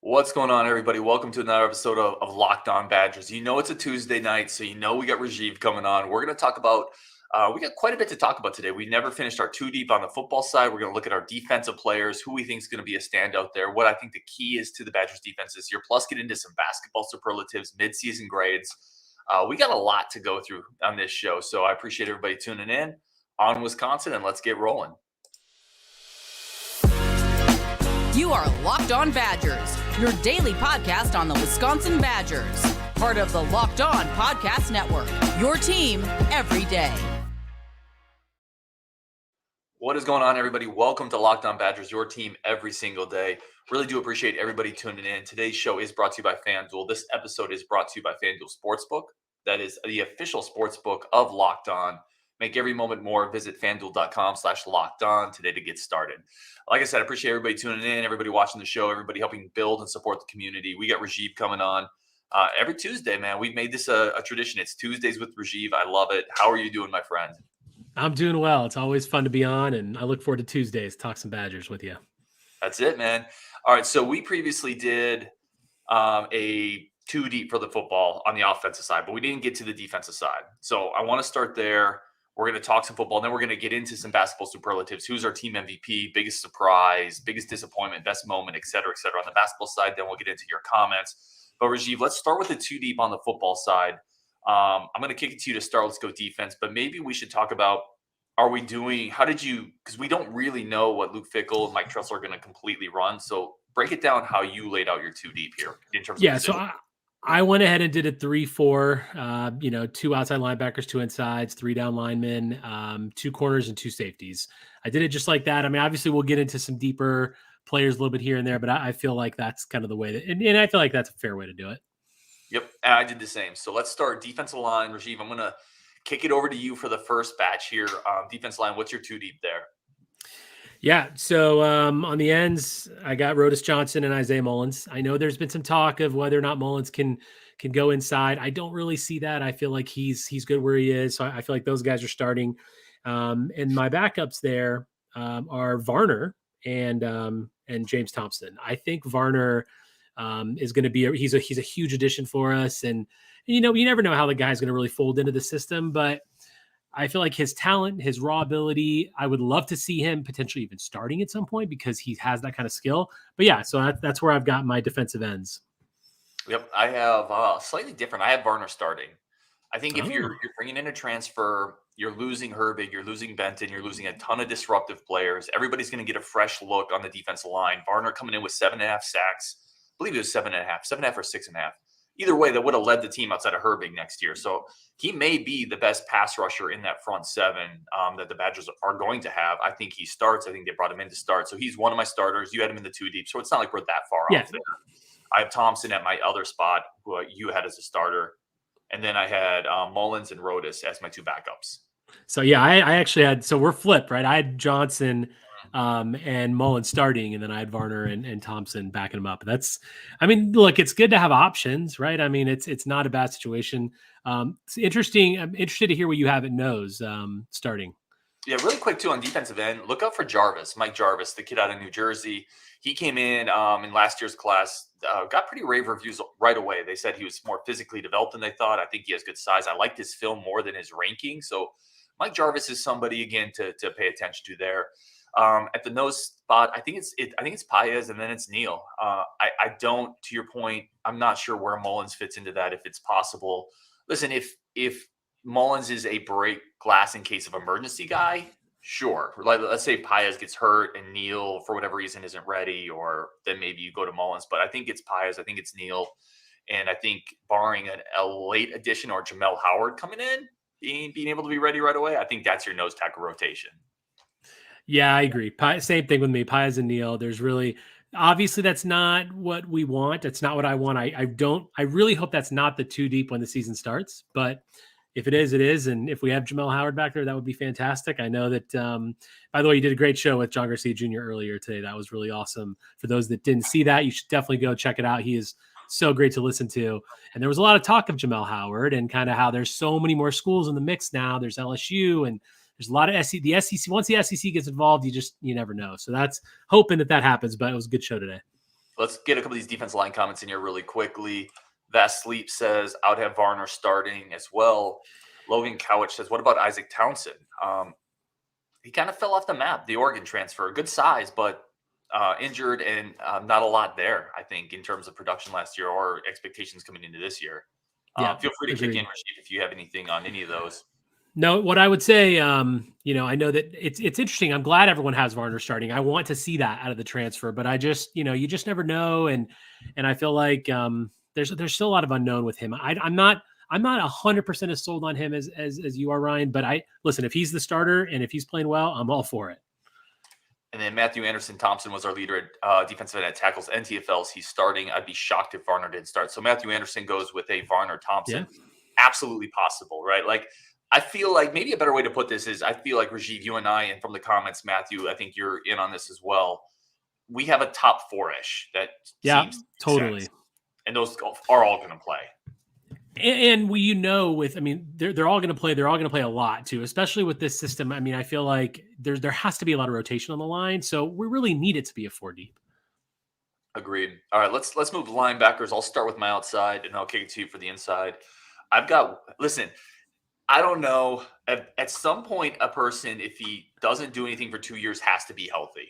What's going on, everybody? Welcome to another episode of Locked On Badgers. You know it's a Tuesday night, so you know we got Rajiv coming on. We're going to talk about, we got quite a bit to talk about today. We never finished our two deep on the football side. We're going to look at our defensive players, who we think is going to be a standout there, what I think the key is to the Badgers defense this year, plus get into some basketball superlatives, midseason grades. We got a lot to go through on this show, so I appreciate everybody tuning in on Wisconsin, and let's get rolling. You are Locked On Badgers, your daily podcast on the Wisconsin Badgers. Part of the Locked On Podcast Network, your team every day. What is going on, everybody? Welcome to Locked On Badgers, your team every single day. Really do appreciate everybody tuning in. Today's show is brought to you by FanDuel. This episode is brought to you by FanDuel Sportsbook. That is the official sportsbook of Locked On. Make every moment more. Visit FanDuel.com/LockedOn today to get started. Like I said, I appreciate everybody tuning in, everybody watching the show, everybody helping build and support the community. We got Rajiv coming on every Tuesday, man. We've made this a tradition. It's Tuesdays with Rajiv. I love it. How are you doing, my friend? I'm doing well. It's always fun to be on, and I look forward to Tuesdays, talk some Badgers with you. That's it, man. All right, so we previously did a two deep for the football on the offensive side, but we didn't get to the defensive side. So I want to start there. We're going to talk some football, and then we're going to get into some basketball superlatives. Who's our team MVP, biggest surprise, biggest disappointment, best moment, et cetera, on the basketball side. Then we'll get into your comments. But Rajiv, let's start with the two deep on the football side. I'm going to kick it to you to start. Let's go defense. But maybe we should talk about, because we don't really know what Luke Fickell and Mike Tressell are going to completely run. So break it down how you laid out your two deep here in terms of position. So I went ahead and did a 3-4, two outside linebackers, two insides, three down linemen, two corners, and two safeties. I did it just like that. I mean, obviously we'll get into some deeper players a little bit here and there, but I feel like that's kind of the way and I feel like that's a fair way to do it. Yep, I did the same. So let's start defensive line. Rajiv, I'm going to kick it over to you for the first batch here. Defense line, what's your two deep there? Yeah, so on the ends, I got Rodis Johnson and Isaiah Mullins. I know there's been some talk of whether or not Mullins can go inside. I don't really see that. I feel like he's good where he is. So I feel like those guys are starting. And my backups there are Varner and James Thompson. I think Varner is going to be he's a huge addition for us. And you never know how the guy's going to really fold into the system, but I feel like his talent, his raw ability, I would love to see him potentially even starting at some point because he has that kind of skill. But yeah, so that's where I've got my defensive ends. Yep, I have slightly different. I have Varner starting. I think if you're bringing in a transfer, you're losing Herbig, you're losing Benton, you're losing a ton of disruptive players. Everybody's going to get a fresh look on the defensive line. Varner coming in with 7.5 sacks. I believe it was 7.5 or 6.5. Either way, that would have led the team outside of Herbig next year. So he may be the best pass rusher in that front seven that the Badgers are going to have. I think he starts. I think they brought him in to start. So he's one of my starters. You had him in the two deep. So it's not like we're that far off there. I have Thompson at my other spot, who you had as a starter. And then I had Mullins and Rodis as my two backups. So yeah, I actually had, so we're flipped, right? I had Johnson and Mullins starting, and then I had Varner and Thompson backing him up. Look, it's good to have options, right? I mean, it's not a bad situation. It's interesting. I'm interested to hear what you have at nose starting. Yeah, really quick too on defensive end. Look out for Mike Jarvis, the kid out of New Jersey. He came in last year's class, got pretty rave reviews right away. They said he was more physically developed than they thought. I think he has good size. I liked his film more than his ranking. So Mike Jarvis is somebody again to pay attention to there. At the nose spot, I think it's Paez and then it's Neal. I don't, to your point, I'm not sure where Mullins fits into that, if it's possible. Listen, if Mullins is a break glass in case of emergency guy, sure. Like, let's say Paez gets hurt and Neal for whatever reason isn't ready, or then maybe you go to Mullins. But I think it's Paez. I think it's Neal. And I think barring a late addition or Jamel Howard coming in, being able to be ready right away, I think that's your nose tackle rotation. Yeah, I agree. Same thing with me, Paez and Neal. There's really, obviously that's not what we want. That's not what I want. I really hope that's not the two deep when the season starts, but if it is, it is. And if we have Jamel Howard back there, that would be fantastic. I know that, by the way, you did a great show with John Garcia Jr. earlier today. That was really awesome. For those that didn't see that, you should definitely go check it out. He is so great to listen to. And there was a lot of talk of Jamel Howard and kind of how there's so many more schools in the mix now. There's LSU and there's a lot of the SEC. Once the SEC gets involved, you never know. So that's hoping that happens, but it was a good show today. Let's get a couple of these defense line comments in here really quickly. Vast Sleep says, I would have Varner starting as well. Logan Cowich says, what about Isaac Townsend? He kind of fell off the map, the Oregon transfer. Good size, but injured and not a lot there, I think, in terms of production last year or expectations coming into this year. Feel free to kick in, Rashid, if you have anything on any of those. No, what I would say, I know that it's interesting. I'm glad everyone has Varner starting. I want to see that out of the transfer, but I just, you just never know, and I feel like there's still a lot of unknown with him. I'm not 100% as sold on him as you are, Ryan. But listen, if he's the starter and if he's playing well, I'm all for it. And then Matthew Anderson Thompson was our leader at defensive end at tackles and TFLs. He's starting. I'd be shocked if Varner didn't start. So Matthew Anderson goes with a Varner Thompson. Yeah. Absolutely possible, right? Like, I feel like maybe a better way to put this is I feel like, Rajiv, you and I, and from the comments, Matthew, I think you're in on this as well. We have a top 4-ish that seems totally sense. And those are all going to play. And they're all going to play. They're all going to play a lot too, especially with this system. I mean, I feel like there has to be a lot of rotation on the line, so we really need it to be a 4 deep. Agreed. All right, let's move to linebackers. I'll start with my outside, and I'll kick it to you for the inside. Listen, I don't know. At some point, a person, if he doesn't do anything for 2 years, has to be healthy,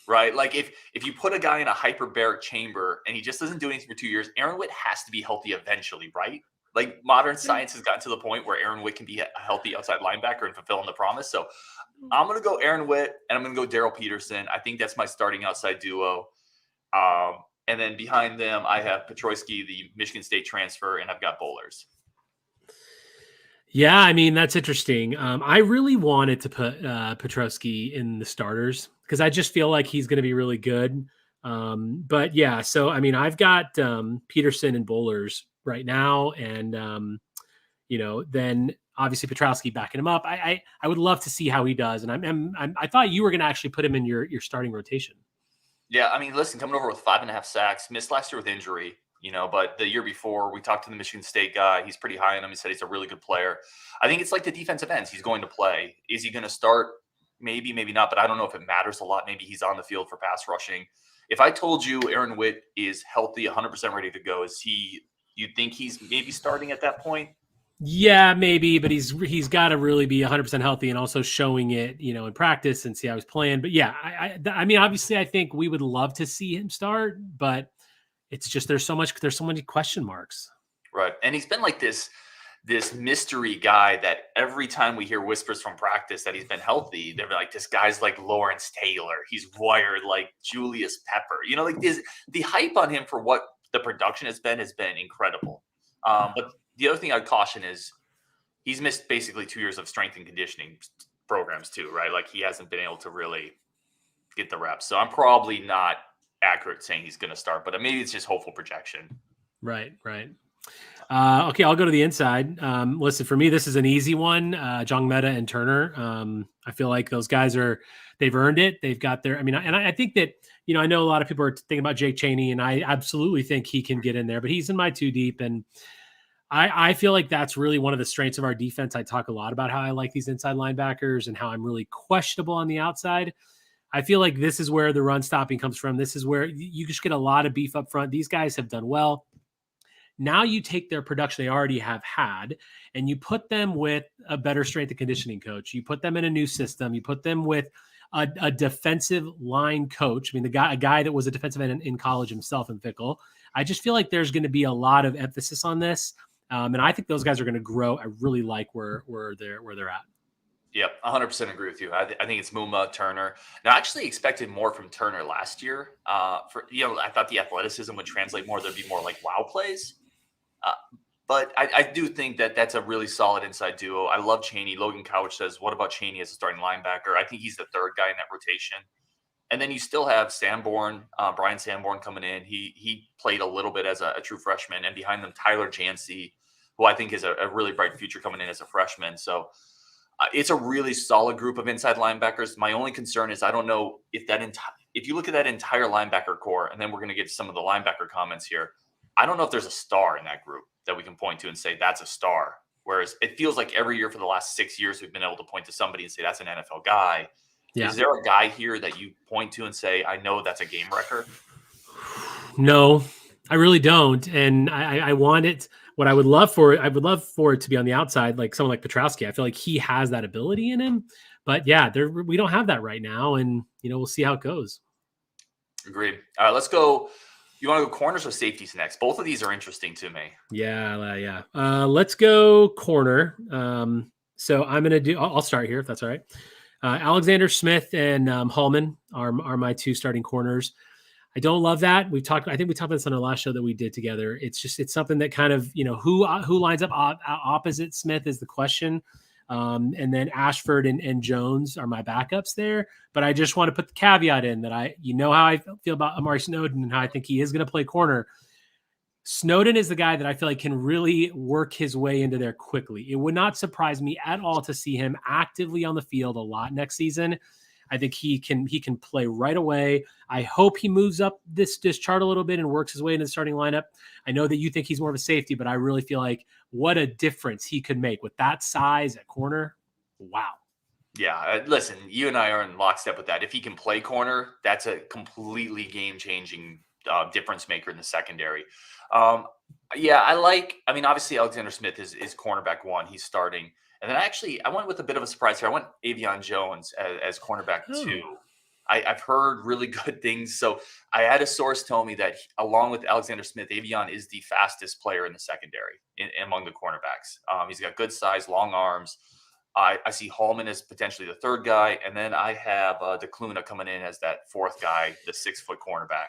right? Like if you put a guy in a hyperbaric chamber and he just doesn't do anything for 2 years, Aaron Witt has to be healthy eventually, right? Like modern science has gotten to the point where Aaron Witt can be a healthy outside linebacker and fulfilling the promise. So I'm going to go Aaron Witt and I'm going to go Darrell Peterson. I think that's my starting outside duo. And then behind them, I have Petroski, the Michigan State transfer, and I've got Bowlers. Yeah, I mean, that's interesting. I really wanted to put Petroski in the starters because I just feel like he's going to be really good. But yeah, so I mean, I've got Peterson and Bowlers right now, and then obviously Petrowski backing him up. I would love to see how he does, and I thought you were going to actually put him in your starting rotation. Yeah, I mean, listen, coming over with 5.5 sacks, missed last year with injury, but the year before we talked to the Michigan State guy. He's pretty high on him. He said he's a really good player. I think it's like the defensive ends. He's going to play. Is he going to start? Maybe, maybe not, but I don't know if it matters a lot. Maybe he's on the field for pass rushing. If I told you Aaron Witt is healthy, 100% ready to go, you think he's maybe starting at that point? Yeah, maybe, but he's got to really be 100% healthy and also showing it, in practice and see how he's playing. But yeah, I mean, obviously, I think we would love to see him start, but it's just there's so many question marks. Right, and he's been like this mystery guy that every time we hear whispers from practice that he's been healthy, they're like, this guy's like Lawrence Taylor. He's wired like Julius Pepper. Like the hype on him for what the production has been incredible. But the other thing I'd caution is he's missed basically 2 years of strength and conditioning programs too, right? Like he hasn't been able to really get the reps. So I'm probably not accurate saying he's going to start, but maybe it's just hopeful projection. Right. Okay, I'll go to the inside. Listen, for me, this is an easy one. Jong Meta and Turner. I feel like those guys they've earned it. They've got their, I think that, I know a lot of people are thinking about Jake Chaney, and I absolutely think he can get in there, but he's in my 2 deep. And I feel like that's really one of the strengths of our defense. I talk a lot about how I like these inside linebackers and how I'm really questionable on the outside. I feel like this is where the run stopping comes from. This is where you just get a lot of beef up front. These guys have done well. Now you take their production they already have had and you put them with a better strength and conditioning coach. You put them in a new system. You put them with a defensive line coach. A guy that was a defensive end in college himself in Fickell. I just feel like there's going to be a lot of emphasis on this. And I think those guys are going to grow. I really like where they're at. Yep, 100% agree with you. I think it's Muma, Turner. Now, I actually expected more from Turner last year. I thought the athleticism would translate more. There'd be more like wow plays. But I do think that that's a really solid inside duo. I love Chaney. Logan Cowich says, what about Chaney as a starting linebacker? I think he's the third guy in that rotation. And then you still have Sanborn, Brian Sanborn coming in. He played a little bit as a true freshman. And behind them, Tyler Jancy, who I think is a really bright future coming in as a freshman. So it's a really solid group of inside linebackers. My only concern is I don't know if you look at that entire linebacker core, and then we're going to get to some of the linebacker comments here, I don't know if there's a star in that group that we can point to and say that's a star. Whereas it feels like every year for the last 6 years, we've been able to point to somebody and say that's an NFL guy. Yeah. Is there a guy here that you point to and say, I know that's a game wrecker? No, I really don't. And I want it. What I would love for it to be on the outside, like someone like Petrowski. I feel like he has that ability in him. But yeah, we don't have that right now. And, we'll see how it goes. Agreed. All right, let's go. You want to go corners or safeties next? Both of these are interesting to me. Yeah. Let's go corner. So I'm going to I'll start here if that's all right. Alexander Smith and Hallman are my two starting corners. I don't love that. I think we talked about this on our last show that we did together. It's something that kind of, who lines up opposite Smith is the question. And then Ashford and Jones are my backups there. But I just want to put the caveat in that how I feel about Amari Snowden and how I think he is going to play corner. Snowden is the guy that I feel like can really work his way into there quickly. It would not surprise me at all to see him actively on the field a lot next season. I think he can play right away. I hope he moves up this chart a little bit and works his way into the starting lineup. I know that you think he's more of a safety, but I really feel like what a difference he could make with that size at corner. Wow. Yeah, listen, you and I are in lockstep with that. If he can play corner, that's a completely game-changing difference maker in the secondary. Obviously Alexander Smith is cornerback one. He's starting. And then I went with a bit of a surprise here. I went Avion Jones as cornerback two. I've heard really good things. So I had a source tell me that along with Alexander Smith, Avion is the fastest player in the secondary among the cornerbacks. He's got good size, long arms. I see Hallman as potentially the third guy. And then I have DeCluna coming in as that fourth guy, the 6-foot cornerback.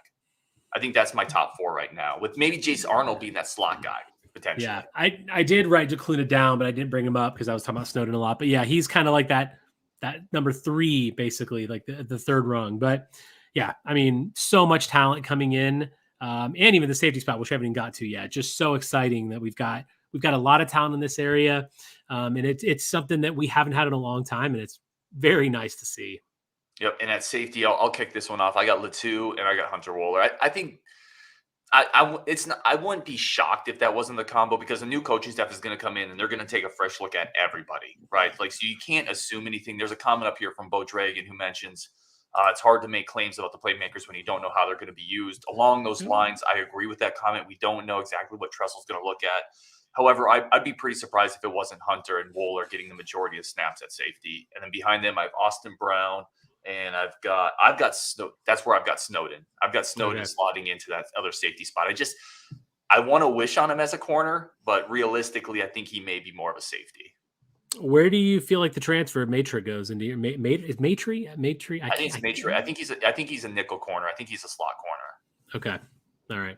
I think that's my top four right now, with maybe Jace Arnold being that slot guy. Potentially. Yeah, I did write DeCluna down, but I didn't bring him up because I was talking about Snowden a lot. But yeah, he's kind of like that number 3, basically, like the third rung. But yeah, I mean, so much talent coming in, and even the safety spot, which we haven't even got to yet. Just so exciting that we've got a lot of talent in this area, and it's something that we haven't had in a long time, and it's very nice to see. Yep, and at safety, I'll kick this one off. I got Latu and I got Hunter Wohler. I think. I wouldn't be shocked if that wasn't the combo, because a new coaching staff is going to come in and they're going to take a fresh look at everybody, right? Like, so you can't assume anything. There's a comment up here from Bo Dragon who mentions it's hard to make claims about the playmakers when you don't know how they're going to be used. Along those lines, I agree with that comment. We don't know exactly what Tressell's going to look at. However, I'd be pretty surprised if it wasn't Hunter and Wohler getting the majority of snaps at safety. And then behind them, I have Austin Brown. And I've got that's where I've got Snowden. I've got Snowden slotting into that other safety spot. I want to wish on him as a corner, but realistically, I think he may be more of a safety. Where do you feel like the transfer of Maitre goes into your is Maitre? I think it's Maitre. I think he's a nickel corner. I think he's a slot corner. Okay. All right.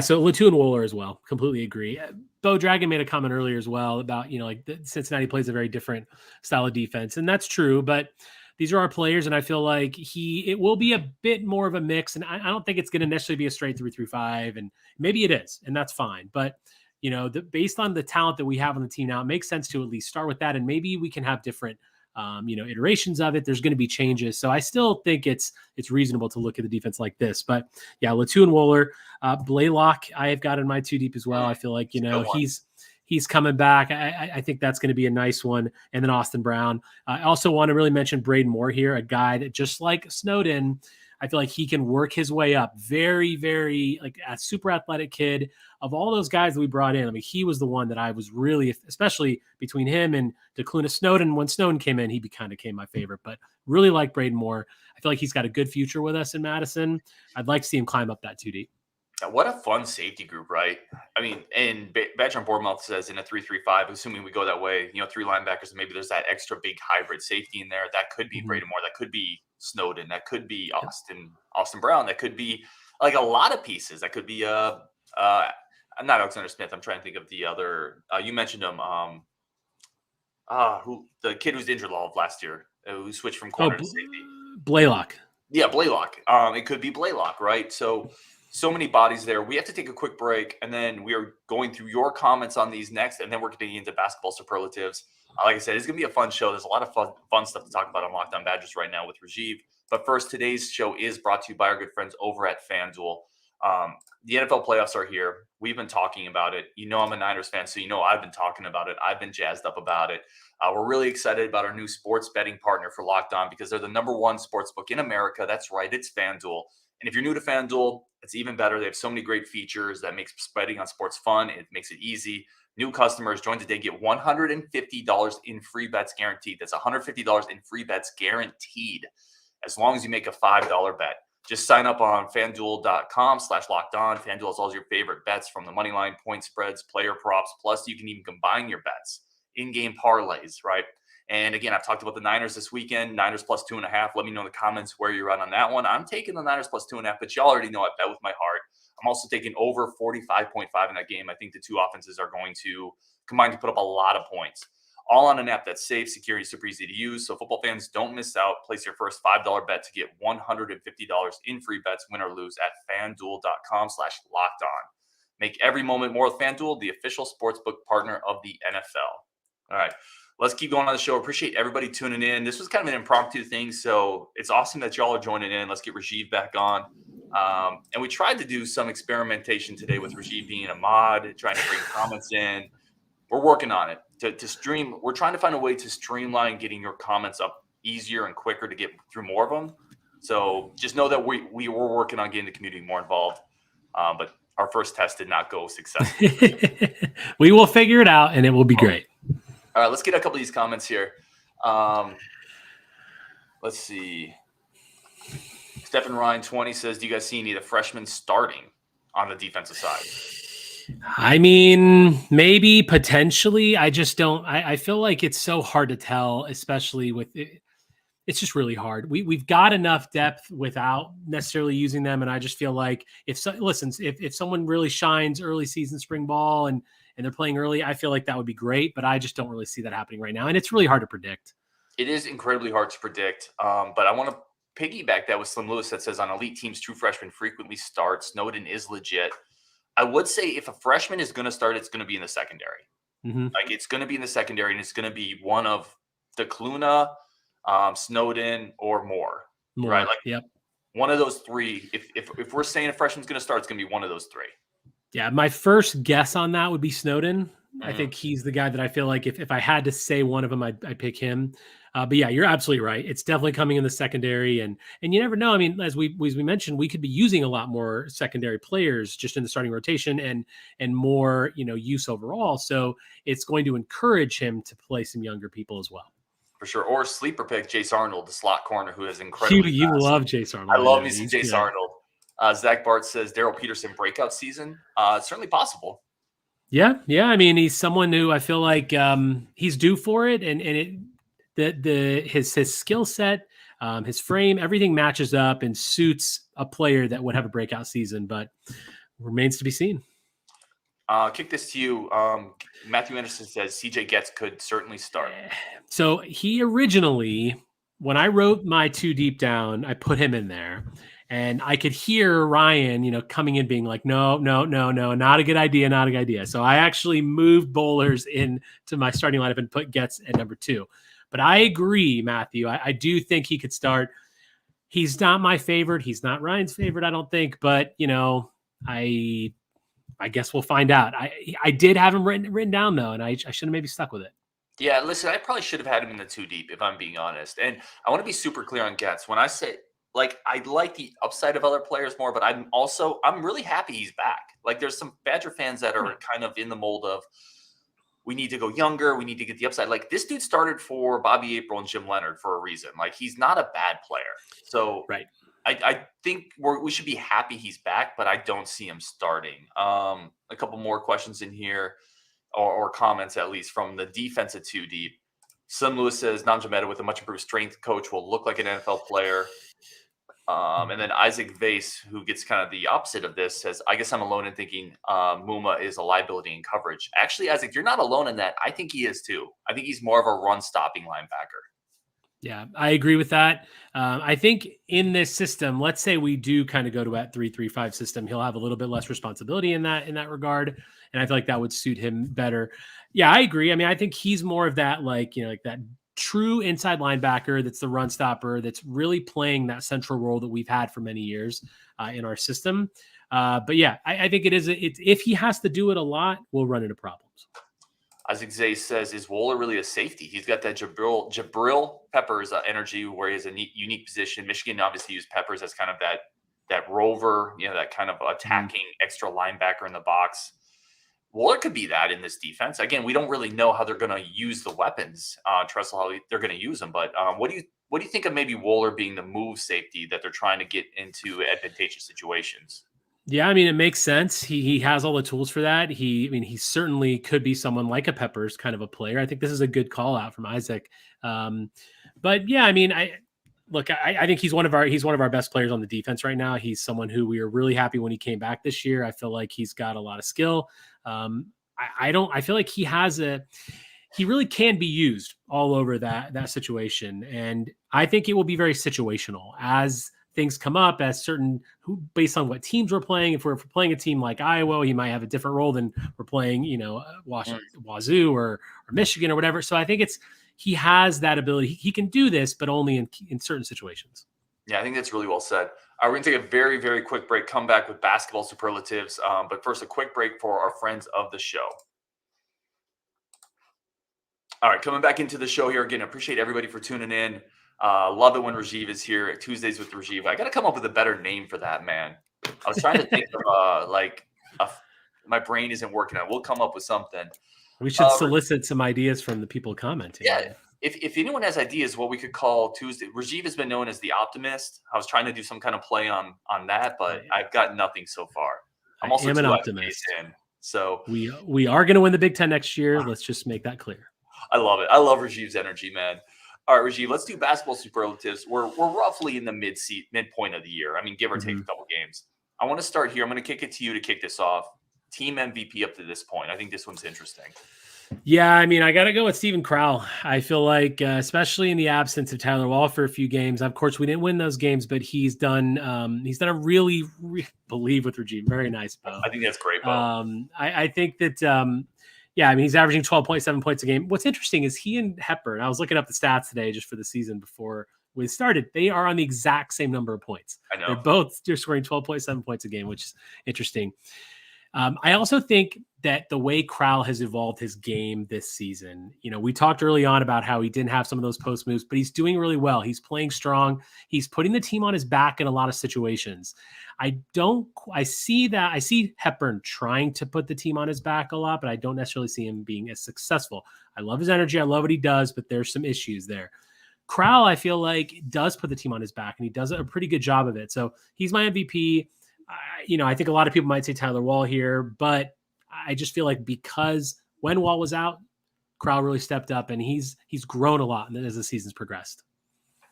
So Latu and Wohler as well. Completely agree. Bo Dragon made a comment earlier as well about, like Cincinnati plays a very different style of defense, and that's true, but these are our players, and I feel like it will be a bit more of a mix, and I don't think it's going to necessarily be a straight 3-3-5, and maybe it is, and that's fine. But, based on the talent that we have on the team now, it makes sense to at least start with that, and maybe we can have different, iterations of it. There's going to be changes. So I still think it's reasonable to look at the defense like this. But, yeah, Latu and Wohler. Blaylock, I have got in my 2 deep as well. I feel like, he's coming back. I think that's going to be a nice one. And then Austin Brown. I also want to really mention Braden Moore here, a guy that just like Snowden, I feel like he can work his way up. Very, very like a super athletic kid. Of all those guys that we brought in, I mean, he was the one that I was really, especially between him and DeCluna Snowden. When Snowden came in, he kind of became my favorite, but really like Braden Moore. I feel like he's got a good future with us in Madison. I'd like to see him climb up that 2 deep. What a fun safety group, right? I mean, and Badger and Bournemouth says in a 3-3-5, assuming we go that way, 3 linebackers, and maybe there's that extra big hybrid safety in there. That could be Braden Moore. That could be Snowden. That could be Austin Brown. That could be like a lot of pieces. That could be I'm not Alexander Smith. I'm trying to think of the other. You mentioned him. Who the kid who's injured all of last year, who switched from corner to safety. Blaylock. Yeah, Blaylock. It could be Blaylock, right? So many bodies there. We have to take a quick break, and then we are going through your comments on these next, and then we're getting into basketball superlatives. Like I said, it's going to be a fun show. There's a lot of fun stuff to talk about on Locked On Badgers right now with Rajiv. But first, today's show is brought to you by our good friends over at FanDuel. The NFL playoffs are here. We've been talking about it. I'm a Niners fan, so I've been talking about it. I've been jazzed up about it. We're really excited about our new sports betting partner for Locked On, because they're the #1 sports book in America. That's right. It's FanDuel. And if you're new to FanDuel, it's even better. They have so many great features that makes betting on sports fun. It makes it easy. New customers join today, get $150 in free bets guaranteed. That's $150 in free bets guaranteed as long as you make a $5 bet. Just sign up on FanDuel.com/lockedon. FanDuel has all your favorite bets from the money line, point spreads, player props. Plus, you can even combine your bets, in-game parlays, right? And again, I've talked about the Niners this weekend. Niners plus 2.5. Let me know in the comments where you're at on that one. I'm taking the Niners plus 2.5, but y'all already know I bet with my heart. I'm also taking over 45.5 in that game. I think the two offenses are going to combine to put up a lot of points. All on an app that's safe, secure, and super easy to use. So football fans, don't miss out. Place your first $5 bet to get $150 in free bets, win or lose, at FanDuel.com/lockedon. Make every moment more with FanDuel, the official sportsbook partner of the NFL. All right, let's keep going on the show. Appreciate everybody tuning in. This was kind of an impromptu thing, so it's awesome that y'all are joining in. Let's get Rajiv back on. And we tried to do some experimentation today with Rajiv being a mod, trying to bring comments in. We're working on it to stream. We're trying to find a way to streamline getting your comments up easier and quicker to get through more of them. So just know that we were working on getting the community more involved. But our first test did not go successfully. We will figure it out, and it will be great. All right, let's get a couple of these comments here. Let's see. Stephen Ryan 20 says, do you guys see any of the freshmen starting on the defensive side? I mean, maybe potentially. I just don't. I feel like it's so hard to tell, especially with it. It's just really hard. We've got enough depth without necessarily using them, and I just feel like if someone really shines early season spring ball and they're playing early, I feel like that would be great. But I just don't really see that happening right now, and it's really hard to predict. It is incredibly hard to predict. But I want to piggyback that with Slim Lewis that says on elite teams, true freshmen frequently start. Snowden is legit. I would say if a freshman is going to start, it's going to be in the secondary. Mm-hmm. Like it's going to be in the secondary, and it's going to be one of DeCluna, Snowden, or Moore. Right? Like yep. One of those three. If we're saying a freshman's going to start, it's going to be one of those three. Yeah, my first guess on that would be Snowden. Mm-hmm. I think he's the guy that I feel like if I had to say one of them, I'd pick him. But yeah, you're absolutely right. It's definitely coming in the secondary, and you never know. I mean, as we mentioned, we could be using a lot more secondary players just in the starting rotation and more use overall. So it's going to encourage him to play some younger people as well. For sure. Or sleeper pick Jace Arnold, the slot corner, who is incredibly You love Jace Arnold. I love me some Jace Arnold. Zach Bart says Daryl Peterson breakout season. It's certainly possible. Yeah. I mean, he's someone who I feel like he's due for it, and his skill set, his frame, everything matches up and suits a player that would have a breakout season, but remains to be seen. Kick this to you. Matthew Anderson says CJ Getz could certainly start. So he originally, when I wrote my 2 deep down, I put him in there, and I could hear Ryan, coming in being like, no, not a good idea. So I actually moved bowlers into my starting lineup and put Getz at number 2. But I agree, Matthew. I do think he could start. He's not my favorite. He's not Ryan's favorite, I don't think. But, I guess we'll find out. I did have him written down, though, and I should have maybe stuck with it. Yeah, listen, I probably should have had him in the 2 deep, if I'm being honest. And I want to be super clear on Getz. When I say, I like the upside of other players more, but I'm really happy he's back. There's some Badger fans that are kind of in the mold of, we need to go younger. We need to get the upside. This dude started for Bobby April and Jim Leonard for a reason. He's not a bad player. So right. I think we should be happy he's back, but I don't see him starting. A couple more questions in here, or comments at least, from the defense at 2 deep. Slim Lewis says Nanjameta with a much improved strength coach will look like an NFL player. And then Isaac Vase, who gets kind of the opposite of this, says, I guess I'm alone in thinking Muma is a liability in coverage. Actually, Isaac, you're not alone in that. I think he is too. I think he's more of a run-stopping linebacker. Yeah, I agree with that. I think in this system, let's say we do kind of go to that 3-3-5 system, he'll have a little bit less responsibility in that regard, and I feel like that would suit him better. Yeah, I agree. I mean, I think he's more of that, that true inside linebacker that's the run stopper, that's really playing that central role that we've had for many years in our system. But yeah, I think it's if he has to do it a lot, we'll run into problems. Isaac Zay says, is Wohler really a safety? He's got that Jabril Peppers energy where he has a unique position. Michigan obviously used Peppers as kind of that that rover, that kind of attacking extra linebacker in the box. Well, it could be that in this defense. Again, we don't really know how they're going to use the weapons, Tressell, how they're going to use them. But what do you think of maybe Wooler being the move safety that they're trying to get into advantageous situations? Yeah, I mean, it makes sense. He has all the tools for that. He certainly could be someone like a Peppers kind of a player. I think this is a good call out from Isaac. But yeah, I mean, I think he's one of our best players on the defense right now. He's someone who we were really happy when he came back this year. I feel like he's got a lot of skill. I feel like he really can be used all over that situation. And I think it will be very situational as things come up, based on what teams we're playing. If we're playing a team like Iowa, he might have a different role than we're playing, Wazoo or Michigan or whatever. So I think he has that ability. He can do this, but only in certain situations. Yeah, I think that's really well said. We're going to take a very, very quick break, come back with basketball superlatives. But first, a quick break for our friends of the show. All right, coming back into the show here again. Appreciate everybody for tuning in. Love it when Rajiv is here at Tuesdays with Rajiv. I got to come up with a better name for that, man. I was trying to think of my brain isn't working out. We'll come up with something. We should solicit some ideas from the people commenting. Yeah. If anyone has ideas, what we could call Tuesday. Rajiv has been known as the optimist. I was trying to do some kind of play on that, but I've got nothing so far. I'm also an optimist. So we are going to win the Big Ten next year. Let's just make that clear. I love it. I love Rajiv's energy, man. All right, Rajiv, let's do basketball superlatives. We're roughly in the midpoint of the year. I mean, give or take a couple games. I want to start here. I'm going to kick it to you to kick this off. Team MVP up to this point. I think this one's interesting. Yeah, I mean, I got to go with Steven Crowell. I feel like, especially in the absence of Tyler Wall for a few games, of course, we didn't win those games, but he's done a really believe with Rajiv. Very nice, Bo. I think that's great, Bo. I think that, yeah, I mean, he's averaging 12.7 points a game. What's interesting is he and Hepburn, I was looking up the stats today just for the season before we started. They are on the exact same number of points. I know. They're both scoring 12.7 points a game, which is interesting. I also think that the way Crowell has evolved his game this season, we talked early on about how he didn't have some of those post moves, but he's doing really well. He's playing strong. He's putting the team on his back in a lot of situations. I see Hepburn trying to put the team on his back a lot, but I don't necessarily see him being as successful. I love his energy. I love what he does, but there's some issues there. Crowell, I feel like, does put the team on his back, and he does a pretty good job of it. So he's my MVP. I think a lot of people might say Tyler Wall here, but I just feel like because when Wall was out, Crowell really stepped up, and he's grown a lot as the season's progressed.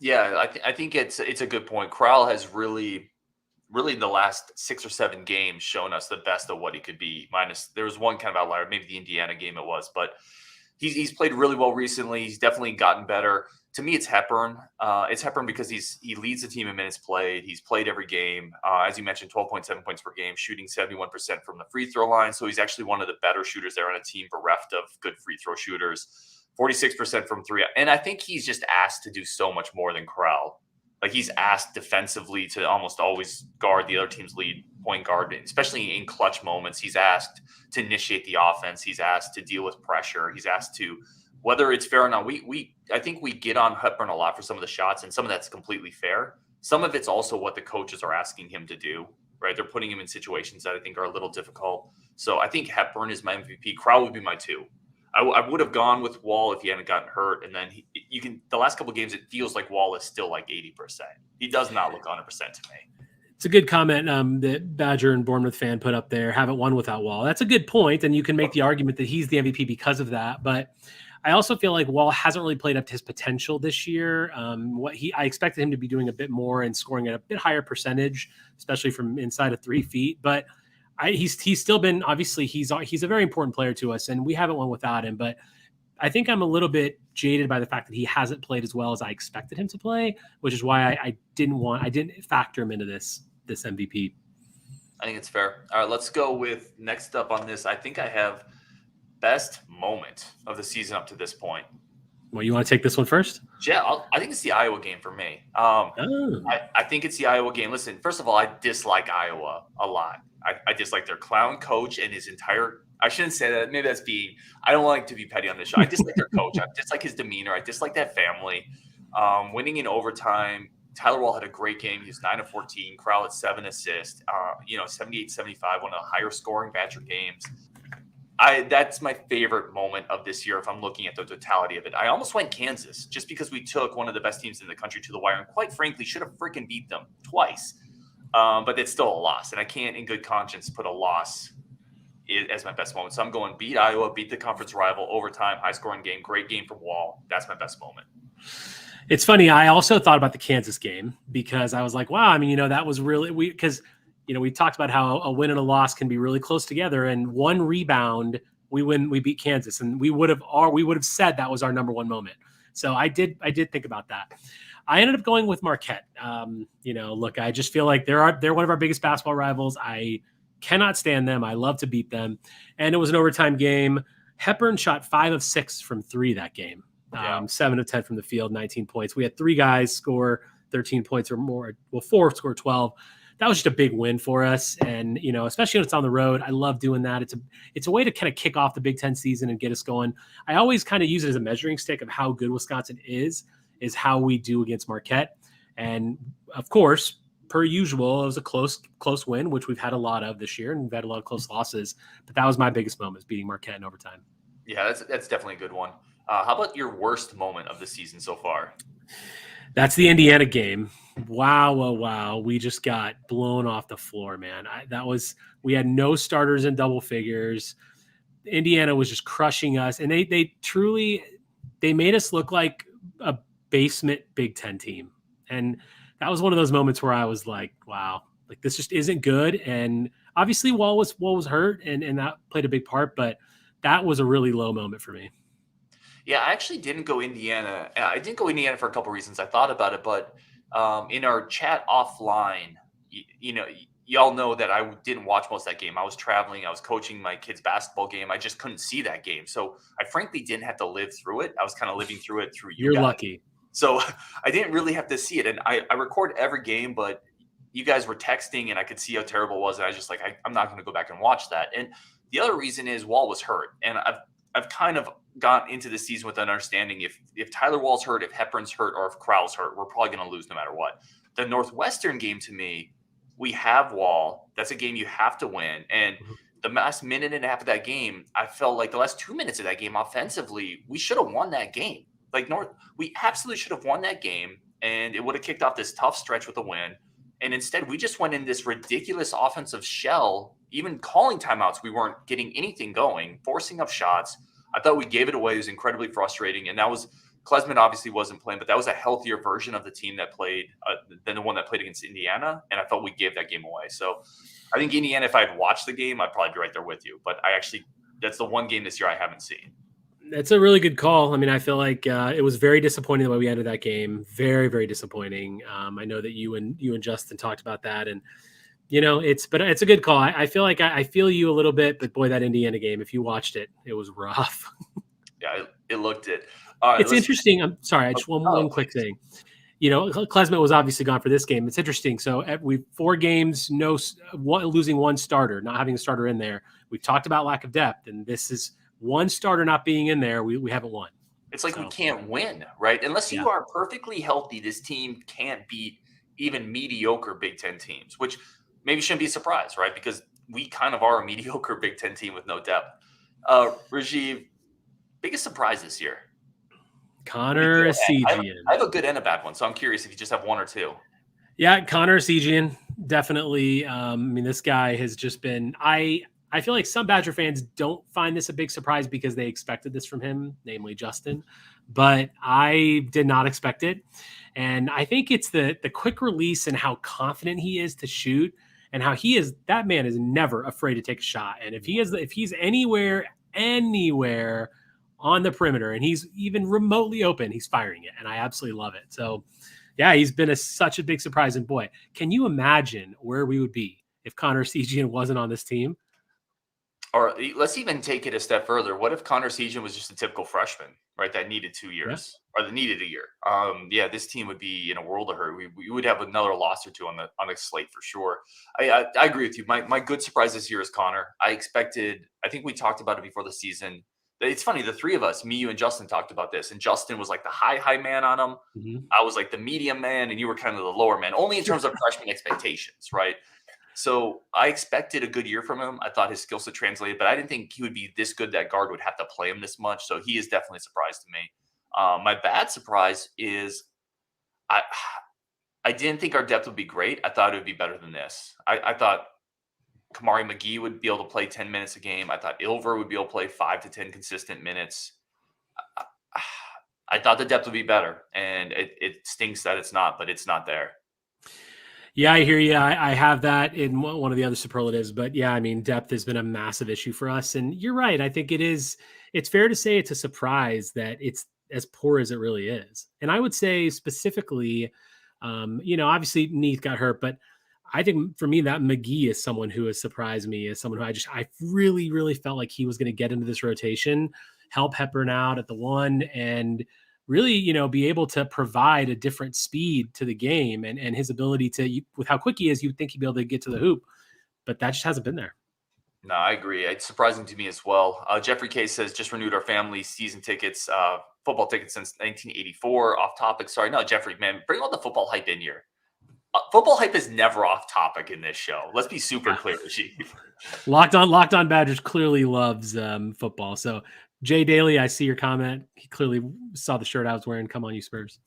Yeah, I think it's a good point. Crowell has really in the last 6 or 7 games shown us the best of what he could be. Minus there was one kind of outlier, maybe the Indiana game it was, but he's played really well recently. He's definitely gotten better. To me, it's Hepburn. It's Hepburn because he leads the team in minutes played. He's played every game. As you mentioned, 12.7 points per game, shooting 71% from the free throw line. So he's actually one of the better shooters there on a team bereft of good free throw shooters. 46% from three. And I think he's just asked to do so much more than Crowell. Like, he's asked defensively to almost always guard the other team's lead point guard, especially in clutch moments. He's asked to initiate the offense. He's asked to deal with pressure. He's asked to, whether it's fair or not, I think we get on Hepburn a lot for some of the shots, and some of that's completely fair. Some of it's also what the coaches are asking him to do, right? They're putting him in situations that I think are a little difficult. So I think Hepburn is my MVP. Crowell would be my 2. I would have gone with Wall if he hadn't gotten hurt. And then the last couple of games, it feels like Wall is still like 80%. He does not look 100% to me. It's a good comment that Badger and Bournemouth fan put up there. Haven't won without Wall. That's a good point, and you can make the argument that he's the MVP because of that. But I also feel like Wall hasn't really played up to his potential this year. I expected him to be doing a bit more and scoring at a bit higher percentage, especially from inside of 3 feet. But he's still been, obviously he's a very important player to us, and we haven't won without him. But I think I'm a little bit jaded by the fact that he hasn't played as well as I expected him to play, which is why I didn't factor him into this MVP. I think it's fair. All right, let's go with next up on this. I think I have best moment of the season up to this point. Well, you want to take this one first? Yeah, I think it's the Iowa game for me. I think it's the Iowa game. Listen, first of all, I dislike Iowa a lot. I dislike their clown coach and his entire – I shouldn't say that. Maybe that's being – I don't like to be petty on this show. I dislike their coach. I dislike his demeanor. I dislike that family. Winning in overtime Tyler Wall had a great game. He was 9 of 14. Crowell had 7 assists. 78-75, one of the higher scoring Badger games. That's my favorite moment of this year if I'm looking at the totality of it. I almost went Kansas just because we took one of the best teams in the country to the wire and quite frankly should have freaking beat them twice. But it's still a loss, and I can't in good conscience put a loss as my best moment. So I'm going beat Iowa, beat the conference rival, overtime, high-scoring game, great game from Wall. That's my best moment. It's funny. I also thought about the Kansas game because I was like, wow, I mean, that was really – because – we talked about how a win and a loss can be really close together, and one rebound, we beat Kansas, and we would have said that was our number one moment. So I did think about that. I ended up going with Marquette. Look, I just feel like they're one of our biggest basketball rivals. I cannot stand them. I love to beat them. And it was an overtime game. Hepburn shot 5 of 6 from 3 that game. 7 of 10 from the field, 19 points. We had 3 guys score 13 points or more. Well, 4 score 12. That was just a big win for us. And, especially when it's on the road, I love doing that. It's a way to kind of kick off the Big Ten season and get us going. I always kind of use it as a measuring stick of how good Wisconsin is how we do against Marquette. And of course, per usual, it was a close win, which we've had a lot of this year, and we've had a lot of close losses. But that was my biggest moment, beating Marquette in overtime. Yeah, that's definitely a good one. How about your worst moment of the season so far? That's the Indiana game. Wow. We just got blown off the floor, man. We had no starters in double figures. Indiana was just crushing us. And they made us look like a basement Big Ten team. And that was one of those moments where I was like, wow, like this just isn't good. And obviously Wall was hurt and that played a big part, but that was a really low moment for me. Yeah, I actually didn't go Indiana. I didn't go Indiana for a couple of reasons. I thought about it, but in our chat offline, y'all know that I didn't watch most of that game. I was traveling. I was coaching my kids' basketball game. I just couldn't see that game. So I frankly didn't have to live through it. I was kind of living through it through you You're guys. lucky. So I didn't really have to see it. And I record every game, but you guys were texting and I could see how terrible it was. And I was just like, I'm not going to go back and watch that. And the other reason is Wall was hurt. And I've kind of gone into the season with an understanding if Tyler Wall's hurt, if Hepburn's hurt, or if Crowell's hurt, we're probably going to lose no matter what. The Northwestern game, to me, we have Wall. That's a game you have to win. And the last minute and a half of that game, I felt like the last 2 minutes of that game offensively, we should have won that game. We absolutely should have won that game, and it would have kicked off this tough stretch with a win. And instead, we just went in this ridiculous offensive shell. Even calling timeouts, we weren't getting anything going, forcing up shots. I thought we gave it away. It was incredibly frustrating. And that was Klesman obviously wasn't playing, but that was a healthier version of the team that played than the one that played against Indiana. And I felt we gave that game away. So I think Indiana, if I had watched the game, I'd probably be right there with you. But that's the one game this year I haven't seen. That's a really good call. I mean, I feel like it was very disappointing the way we ended that game. Very, very disappointing. I know that you and Justin talked about that, and but it's a good call. I feel like I feel you a little bit, but boy, that Indiana game, if you watched it, it was rough. Yeah, it looked it. It's interesting. I'm sorry. I just one quick thing. Klesman was obviously gone for this game. It's interesting. So we 4 games, losing one starter, not having a starter in there. We've talked about lack of depth, and this is one starter not being in there. We haven't won. It's like we can't win, right? Unless you are perfectly healthy, this team can't beat even mediocre Big Ten teams, which maybe shouldn't be a surprise, right? Because we kind of are a mediocre Big Ten team with no depth. Rajiv, biggest surprise this year? Connor Essegian. I have a good and a bad one, so I'm curious if you just have one or two. Yeah, Connor Essegian, definitely. This guy has just been. I feel like some Badger fans don't find this a big surprise because they expected this from him, namely Justin. But I did not expect it, and I think it's the quick release and how confident he is to shoot, and how that man is never afraid to take a shot. And if he's anywhere on the perimeter and he's even remotely open, he's firing it. And I absolutely love it. So yeah, he's been such a big surprise. And boy, can you imagine where we would be if Connor Essegian wasn't on this team? Or let's even take it a step further. What if Connor Essegian was just a typical freshman, right? That needed 2 years or that needed a year. This team would be in a world of hurt. We would have another loss or two on the slate for sure. I agree with you. My good surprise this year is Connor. I think we talked about it before the season. it's funny. The three of us, me, you, and Justin, talked about this, and Justin was like the high man on him. Mhm. I was like the medium man, and you were kind of the lower man, only in terms of freshman expectations, right? So I expected a good year from him. I thought his skill set translated, but I didn't think he would be this good that Gard would have to play him this much. So he is definitely a surprise to me. My bad surprise is I I didn't think our depth would be great. I thought it would be better than this. I thought Kamari McGee would be able to play 10 minutes a game. I thought Ilver would be able to play 5 to 10 consistent minutes. I, I thought the depth would be better, and it stinks that it's not, but it's not there. Yeah, I hear you. I have that in one of the other superlatives, but yeah, I mean, depth has been a massive issue for us. And you're right. I think it's fair to say it's a surprise that it's as poor as it really is. And I would say specifically, obviously Neath got hurt, but I think for me, that McGee is someone who has surprised me as someone who I really, really felt like he was going to get into this rotation, help Hepburn out at the one, and really, be able to provide a different speed to the game and his ability to, with how quick he is, you'd think he'd be able to get to the hoop, but that just hasn't been there. No, I agree. It's surprising to me as well. Jeffrey K says, just renewed our family season tickets, football tickets since 1984. Off topic. Sorry. No, Jeffrey, man, bring all the football hype in here. Football hype is never off topic in this show. Let's be super clear, Chief. Locked on Badgers clearly loves football. So Jay Daly, I see your comment. He clearly saw the shirt I was wearing. Come on, you Spurs.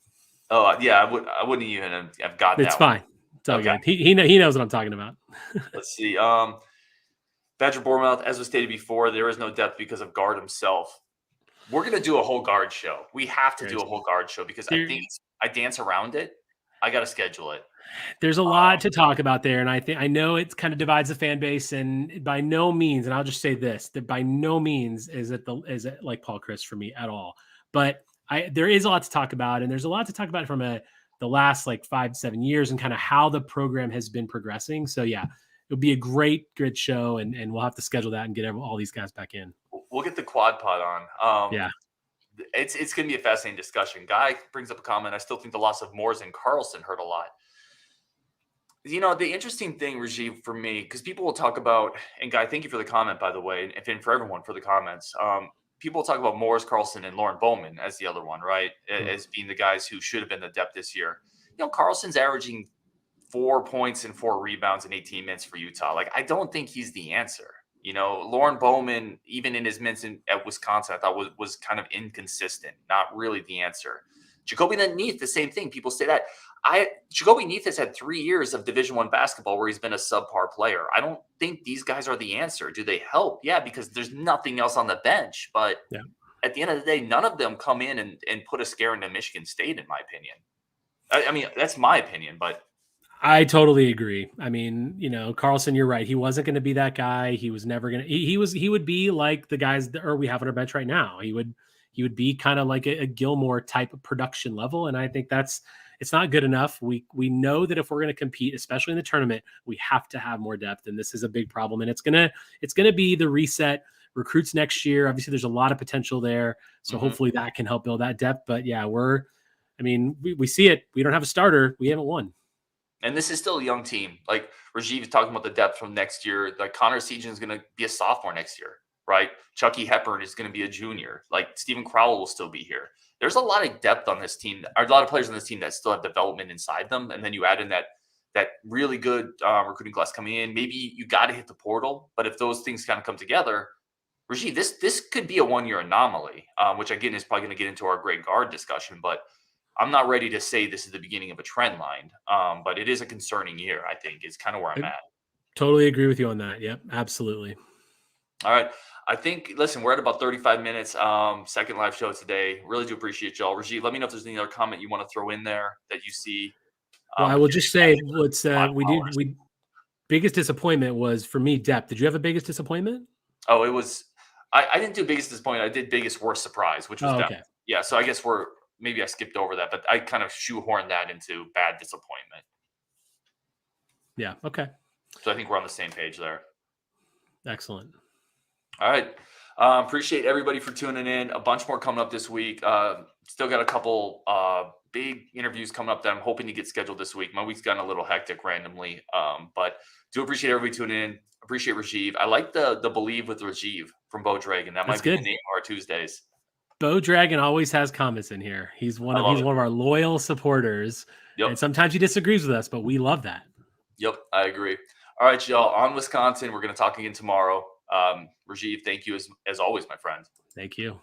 Oh yeah, I wouldn't even have got that. It's fine. It's all good. He knows what I'm talking about. Let's see. Badger Bournemouth, as was stated before, there is no depth because of Gard himself. We're gonna do a whole Gard show. We have to do a whole Gard show because I think I dance around it. I got to schedule it. There's a lot to talk about there, and I know it kind of divides the fan base, and by no means, and I'll just say this, that by no means is it like Paul Chris for me at all. But there is a lot to talk about, and there's a lot to talk about from the last like 5-7 years and kind of how the program has been progressing. So yeah, it'll be a great show, and we'll have to schedule that and get all these guys back in. We'll get the quad pod on. Yeah. It's going to be a fascinating discussion. Guy brings up a comment. I still think the loss of Moores and Carlson hurt a lot. The interesting thing, Rajiv, for me, because people will talk about, and Guy, thank you for the comment, by the way, and for everyone for the comments. People will talk about Moores, Carlson, and Lauren Bowman as the other one, right? Mm-hmm. As being the guys who should have been the depth this year. Carlson's averaging 4 points and 4 rebounds in 18 minutes for Utah. Like, I don't think he's the answer. Lauren Bowman, even in his minutes at Wisconsin, I thought was kind of inconsistent, not really the answer. Jacoby Neath, the same thing. People say that. Jacoby Neath has had 3 years of Division I basketball where he's been a subpar player. I don't think these guys are the answer. Do they help? Yeah, because there's nothing else on the bench. But at the end of the day, none of them come in and put a scare into Michigan State, in my opinion. I mean, that's my opinion, but I totally agree. I mean, Carlson, you're right. He wasn't going to be that guy. He was never going to. He would be like the guys that we have on our bench right now. He would be kind of like a Gilmore type of production level, and I think it's not good enough. We know that if we're going to compete, especially in the tournament, we have to have more depth, and this is a big problem. And it's gonna be the reset recruits next year. Obviously, there's a lot of potential there, so hopefully that can help build that depth. But yeah, we see it. We don't have a starter. We haven't won. And this is still a young team. Like Rajiv is talking about the depth from next year. Like Connor Sejan is going to be a sophomore next year, right? Chucky Hepburn is going to be a junior. Like Stephen Crowell will still be here. There's a lot of depth on this team. There's a lot of players on this team that still have development inside them. And then you add in that really good recruiting class coming in. Maybe you got to hit the portal. But if those things kind of come together, Rajiv, this could be a one-year anomaly, which again is probably going to get into our Greg Gard discussion. But I'm not ready to say this is the beginning of a trend line, but it is a concerning year, I think, is kind of where I'm at. Totally agree with you on that. Yep, absolutely. All right. I think, listen, we're at about 35 minutes. Second live show today. Really do appreciate y'all. Rajiv, let me know if there's any other comment you want to throw in there that you see. Well, I will just say biggest disappointment was, for me, depth. Did you have a biggest disappointment? Oh, it was – I didn't do biggest disappointment. I did biggest worst surprise, which was depth. Okay. Yeah, so I guess maybe I skipped over that, but I kind of shoehorned that into bad disappointment. Yeah. Okay. So I think we're on the same page there. Excellent. All right. Appreciate everybody for tuning in. A bunch more coming up this week. Still got a couple big interviews coming up that I'm hoping to get scheduled this week. My week's gotten a little hectic randomly, but do appreciate everybody tuning in. Appreciate Rajiv. I like the believe with Rajiv from Bo Dragon. That That's might be the good. name of our Tuesdays. Bo Dragon always has comments in here. He's one I of love it. our loyal supporters. Yep. And sometimes he disagrees with us, but we love that. Yep, I agree. All right, y'all. On Wisconsin, we're going to talk again tomorrow. Rajiv, thank you as always, my friend. Thank you.